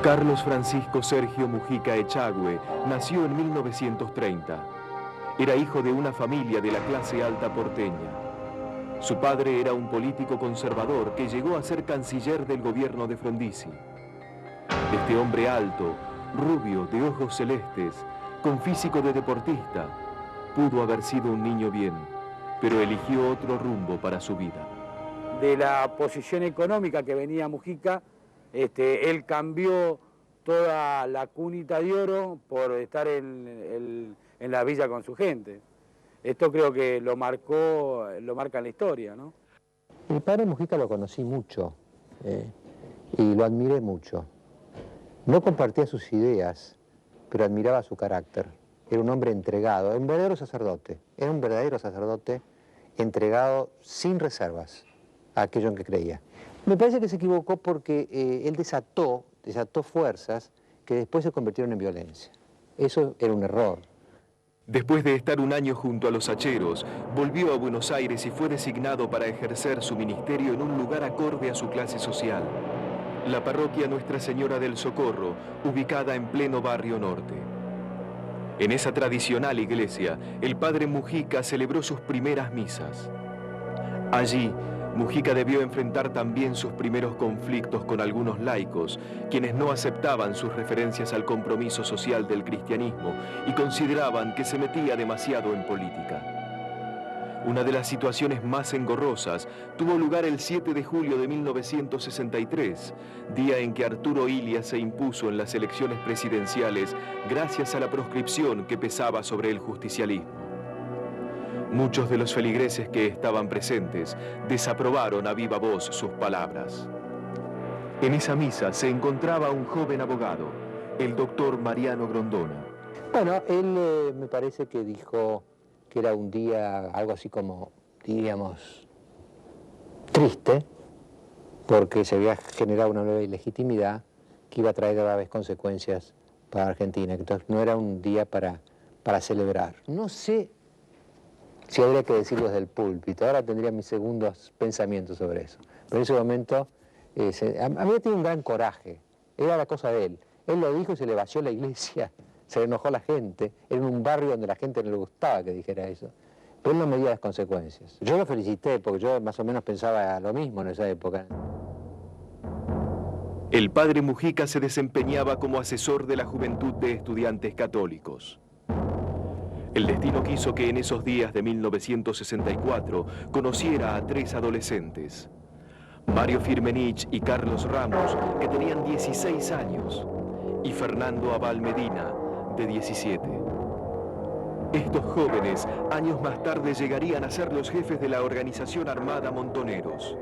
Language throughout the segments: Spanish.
Carlos Francisco Sergio Mujica Echagüe nació en 1930. Era hijo de una familia de la clase alta porteña. Su padre era un político conservador que llegó a ser canciller del gobierno de Frondizi. Este hombre alto, rubio, de ojos celestes, con físico de deportista, pudo haber sido un niño bien, pero eligió otro rumbo para su vida. De la posición económica que venía Mujica, él cambió toda la cunita de oro por estar en la villa con su gente. Esto creo que lo marca en la historia, ¿no? Mi padre Mujica lo conocí mucho y lo admiré mucho. No compartía sus ideas, pero admiraba su carácter. Era un hombre entregado, un verdadero sacerdote. Era un verdadero sacerdote entregado sin reservas a aquello en que creía. Me parece que se equivocó porque él desató fuerzas que después se convirtieron en violencia. Eso era un error. Después de estar un año junto a los hacheros, volvió a Buenos Aires y fue designado para ejercer su ministerio en un lugar acorde a su clase social, la parroquia Nuestra Señora del Socorro, ubicada en pleno barrio norte. En esa tradicional iglesia, el padre Mujica celebró sus primeras misas. Allí, Mujica debió enfrentar también sus primeros conflictos con algunos laicos, quienes no aceptaban sus referencias al compromiso social del cristianismo y consideraban que se metía demasiado en política. Una de las situaciones más engorrosas tuvo lugar el 7 de julio de 1963, día en que Arturo Illia se impuso en las elecciones presidenciales gracias a la proscripción que pesaba sobre el justicialismo. Muchos de los feligreses que estaban presentes desaprobaron a viva voz sus palabras. En esa misa se encontraba un joven abogado, el doctor Mariano Grondona. Bueno, él me parece que dijo que era un día algo así como, diríamos, triste, porque se había generado una nueva ilegitimidad que iba a traer graves consecuencias para Argentina, que entonces no era un día para celebrar. No sé si habría que decirlo desde el púlpito, ahora tendría mis segundos pensamientos sobre eso. Pero en ese momento había tenido un gran coraje, era la cosa de él. Él lo dijo y se le vació la iglesia, se le enojó la gente, era en un barrio donde la gente no le gustaba que dijera eso. Pero él no medía las consecuencias. Yo lo felicité porque yo más o menos pensaba lo mismo en esa época. El padre Mujica se desempeñaba como asesor de la Juventud de Estudiantes Católicos. El destino quiso que en esos días de 1964 conociera a 3 adolescentes, Mario Firmenich y Carlos Ramos, que tenían 16 años, y Fernando Abal Medina, de 17. Estos jóvenes, años más tarde, llegarían a ser los jefes de la organización armada Montoneros.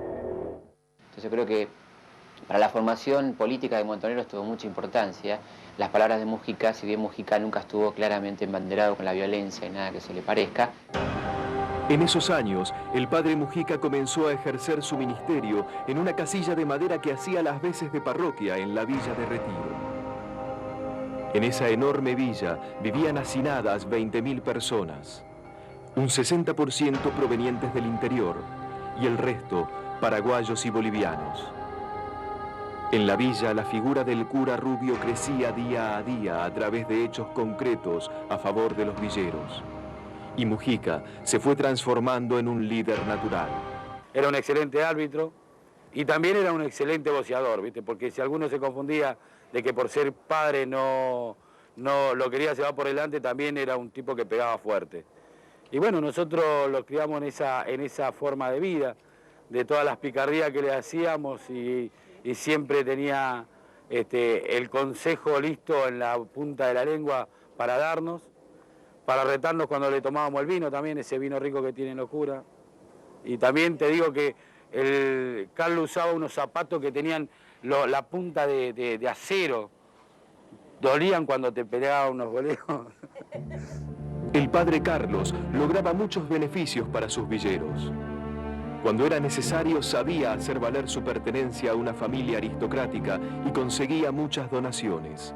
Entonces yo creo que para la formación política de Montoneros tuvo mucha importancia las palabras de Mujica, si bien Mujica nunca estuvo claramente embanderado con la violencia y nada que se le parezca. En esos años, el padre Mujica comenzó a ejercer su ministerio en una casilla de madera que hacía las veces de parroquia en la Villa de Retiro. En esa enorme villa vivían hacinadas 20.000 personas, un 60% provenientes del interior y el resto paraguayos y bolivianos. En la villa, la figura del cura Rubio crecía día a día a través de hechos concretos a favor de los villeros. Y Mujica se fue transformando en un líder natural. Era un excelente árbitro y también era un excelente boxeador, ¿viste? Porque si alguno se confundía de que por ser padre no lo quería llevar por delante, también era un tipo que pegaba fuerte. Y bueno, nosotros lo criamos en esa forma de vida, de todas las picardías que le hacíamos y siempre tenía el consejo listo en la punta de la lengua para darnos, para retarnos cuando le tomábamos el vino también, ese vino rico que tiene locura. Y también te digo que Carlos usaba unos zapatos que tenían la punta de acero, dolían cuando te pegaba unos goleos. El padre Carlos lograba muchos beneficios para sus villeros. Cuando era necesario, sabía hacer valer su pertenencia a una familia aristocrática y conseguía muchas donaciones.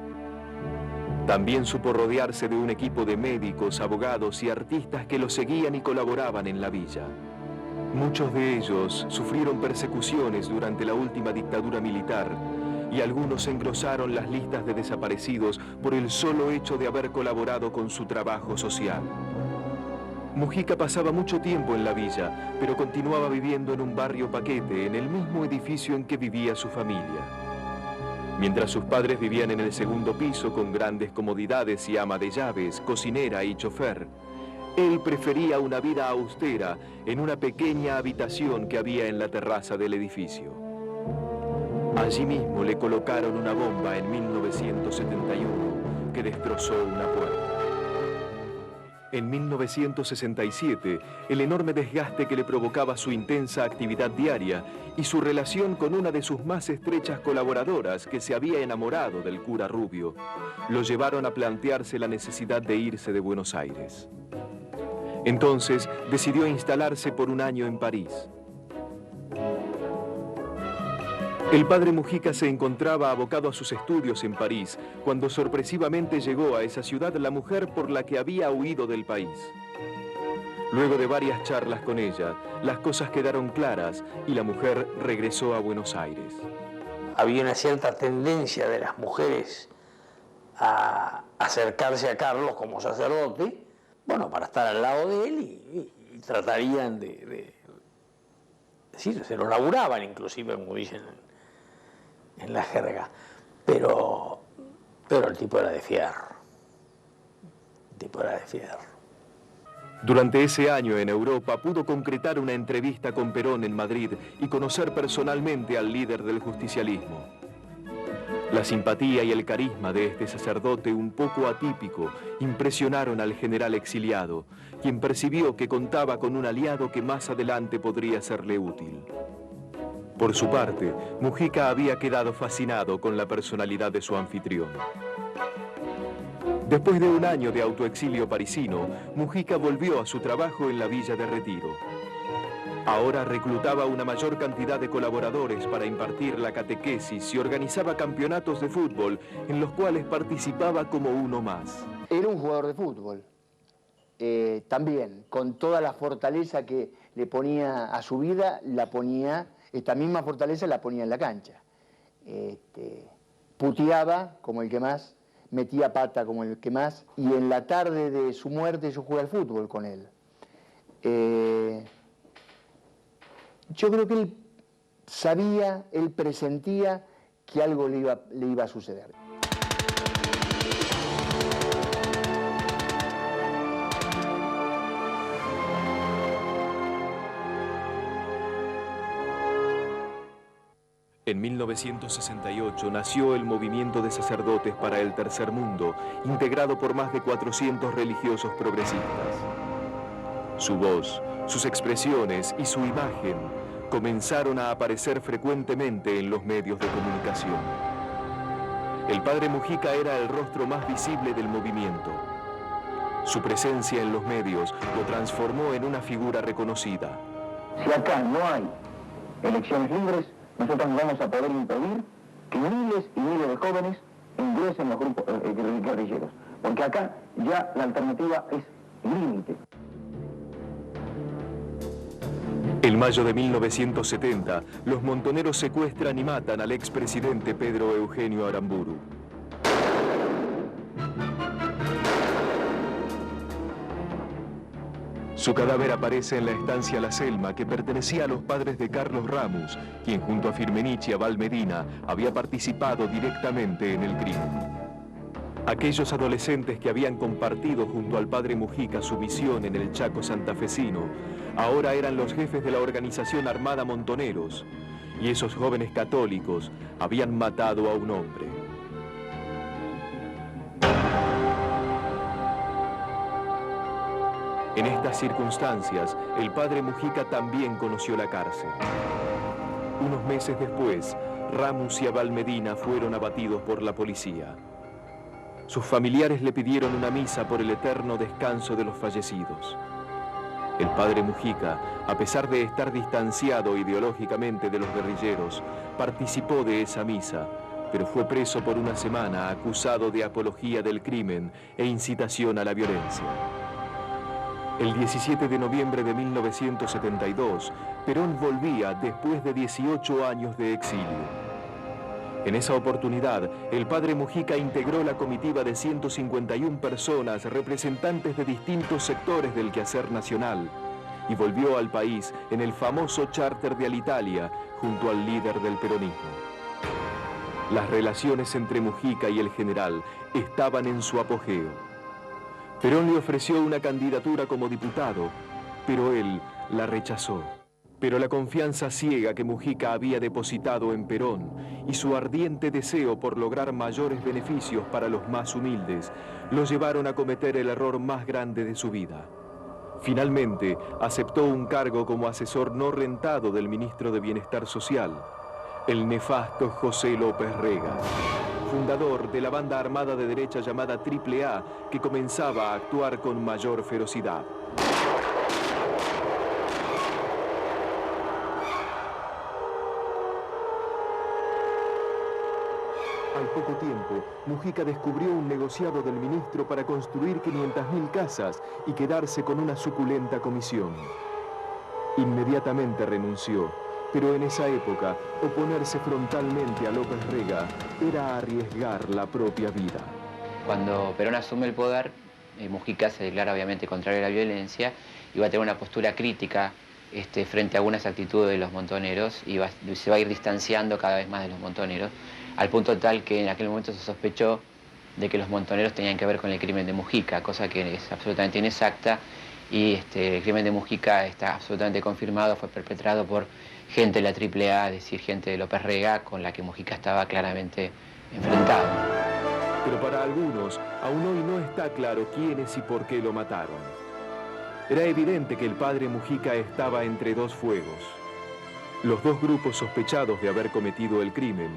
También supo rodearse de un equipo de médicos, abogados y artistas que lo seguían y colaboraban en la villa. Muchos de ellos sufrieron persecuciones durante la última dictadura militar, y algunos engrosaron las listas de desaparecidos por el solo hecho de haber colaborado con su trabajo social. Mujica pasaba mucho tiempo en la villa, pero continuaba viviendo en un barrio Paquete, en el mismo edificio en que vivía su familia. Mientras sus padres vivían en el segundo piso con grandes comodidades y ama de llaves, cocinera y chofer, él prefería una vida austera en una pequeña habitación que había en la terraza del edificio. Allí mismo le colocaron una bomba en 1971 que destrozó una puerta. En 1967, el enorme desgaste que le provocaba su intensa actividad diaria y su relación con una de sus más estrechas colaboradoras que se había enamorado del cura Rubio, lo llevaron a plantearse la necesidad de irse de Buenos Aires. Entonces, decidió instalarse por un año en París. El padre Mujica se encontraba abocado a sus estudios en París, cuando sorpresivamente llegó a esa ciudad la mujer por la que había huido del país. Luego de varias charlas con ella, las cosas quedaron claras y la mujer regresó a Buenos Aires. Había una cierta tendencia de las mujeres a acercarse a Carlos como sacerdote, bueno, para estar al lado de él y tratarían de decir, se lo laburaban inclusive, como dicen en la jerga, pero el tipo era de fierro. El tipo era de fierro. Durante ese año en Europa pudo concretar una entrevista con Perón en Madrid y conocer personalmente al líder del justicialismo. La simpatía y el carisma de este sacerdote un poco atípico impresionaron al general exiliado, quien percibió que contaba con un aliado que más adelante podría serle útil. Por su parte, Mujica había quedado fascinado con la personalidad de su anfitrión. Después de un año de autoexilio parisino, Mujica volvió a su trabajo en la Villa de Retiro. Ahora reclutaba una mayor cantidad de colaboradores para impartir la catequesis y organizaba campeonatos de fútbol en los cuales participaba como uno más. Era un jugador de fútbol, también, con toda la fortaleza que le ponía a su vida, esta misma fortaleza la ponía en la cancha. Puteaba como el que más, metía pata como el que más, y en la tarde de su muerte yo jugué al fútbol con él. Yo creo que él sabía, él presentía que algo le iba a suceder. En 1968 nació el Movimiento de Sacerdotes para el Tercer Mundo, integrado por más de 400 religiosos progresistas. Su voz, sus expresiones y su imagen comenzaron a aparecer frecuentemente en los medios de comunicación. El padre Mujica era el rostro más visible del movimiento. Su presencia en los medios lo transformó en una figura reconocida. Si acá no hay elecciones libres, nosotros no vamos a poder impedir que miles y miles de jóvenes ingresen los grupos guerrilleros, porque acá ya la alternativa es límite. En mayo de 1970, los montoneros secuestran y matan al expresidente Pedro Eugenio Aramburu. Su cadáver aparece en la estancia La Selma, que pertenecía a los padres de Carlos Ramos, quien junto a Firmenich y a Val Medina había participado directamente en el crimen. Aquellos adolescentes que habían compartido junto al padre Mujica su misión en el Chaco santafesino, ahora eran los jefes de la organización armada Montoneros, y esos jóvenes católicos habían matado a un hombre. En estas circunstancias, el padre Mujica también conoció la cárcel. Unos meses después, Ramos y Abal Medina fueron abatidos por la policía. Sus familiares le pidieron una misa por el eterno descanso de los fallecidos. El padre Mujica, a pesar de estar distanciado ideológicamente de los guerrilleros, participó de esa misa, pero fue preso por una semana acusado de apología del crimen e incitación a la violencia. El 17 de noviembre de 1972, Perón volvía después de 18 años de exilio. En esa oportunidad, el padre Mujica integró la comitiva de 151 personas, representantes de distintos sectores del quehacer nacional, y volvió al país en el famoso charter de Alitalia, junto al líder del peronismo. Las relaciones entre Mujica y el general estaban en su apogeo. Perón le ofreció una candidatura como diputado, pero él la rechazó. Pero la confianza ciega que Mujica había depositado en Perón y su ardiente deseo por lograr mayores beneficios para los más humildes lo llevaron a cometer el error más grande de su vida. Finalmente, aceptó un cargo como asesor no rentado del ministro de Bienestar Social, el nefasto José López Rega, fundador de la banda armada de derecha llamada AAA, que comenzaba a actuar con mayor ferocidad. Al poco tiempo, Mujica descubrió un negociado del ministro para construir 500.000 casas y quedarse con una suculenta comisión. Inmediatamente renunció, pero en esa época, oponerse frontalmente a López Rega era arriesgar la propia vida. Cuando Perón asume el poder, Mujica se declara obviamente contrario a la violencia y va a tener una postura crítica frente a algunas actitudes de los montoneros y se va a ir distanciando cada vez más de los montoneros, al punto tal que en aquel momento se sospechó de que los montoneros tenían que ver con el crimen de Mujica, cosa que es absolutamente inexacta, y el crimen de Mujica está absolutamente confirmado, fue perpetrado por gente de la AAA, es decir, gente de López Rega, con la que Mujica estaba claramente enfrentado. Pero para algunos, aún hoy no está claro quiénes y por qué lo mataron. Era evidente que el padre Mujica estaba entre dos fuegos. Los dos grupos sospechados de haber cometido el crimen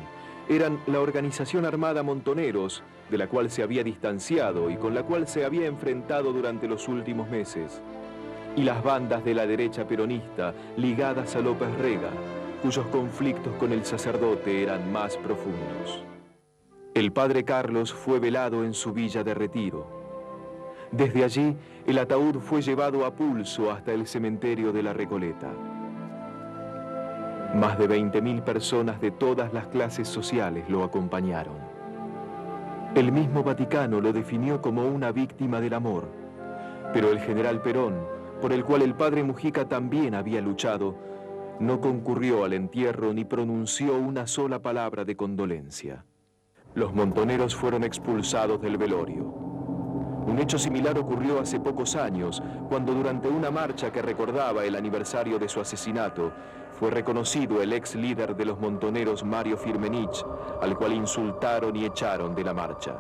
eran la organización armada Montoneros, de la cual se había distanciado y con la cual se había enfrentado durante los últimos meses, y las bandas de la derecha peronista ligadas a López Rega, cuyos conflictos con el sacerdote eran más profundos. El padre Carlos fue velado en su villa de retiro. Desde allí, el ataúd fue llevado a pulso hasta el cementerio de la Recoleta. Más de 20.000 personas de todas las clases sociales lo acompañaron. El mismo Vaticano lo definió como una víctima del amor, pero el general Perón, por el cual el padre Mujica también había luchado, no concurrió al entierro ni pronunció una sola palabra de condolencia. Los montoneros fueron expulsados del velorio. Un hecho similar ocurrió hace pocos años, cuando durante una marcha que recordaba el aniversario de su asesinato, fue reconocido el ex líder de los montoneros Mario Firmenich, al cual insultaron y echaron de la marcha.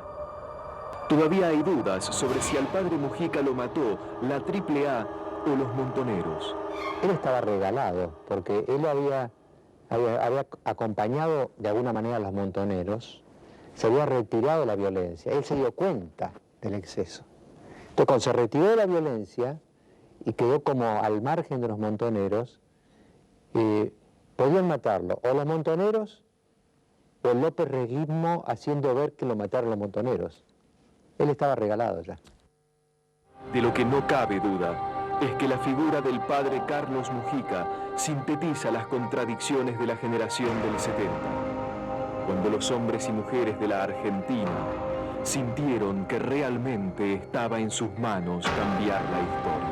Todavía hay dudas sobre si al padre Mujica lo mató la AAA o los montoneros. Él estaba regalado, porque él había acompañado de alguna manera a los montoneros, se había retirado de la violencia, él se dio cuenta del exceso. Entonces, cuando se retiró de la violencia y quedó como al margen de los montoneros, podían matarlo, o los montoneros, o el López Reguismo haciendo ver que lo mataron los montoneros. Él estaba regalado ya. De lo que no cabe duda es que la figura del padre Carlos Mujica sintetiza las contradicciones de la generación del 70, cuando los hombres y mujeres de la Argentina sintieron que realmente estaba en sus manos cambiar la historia.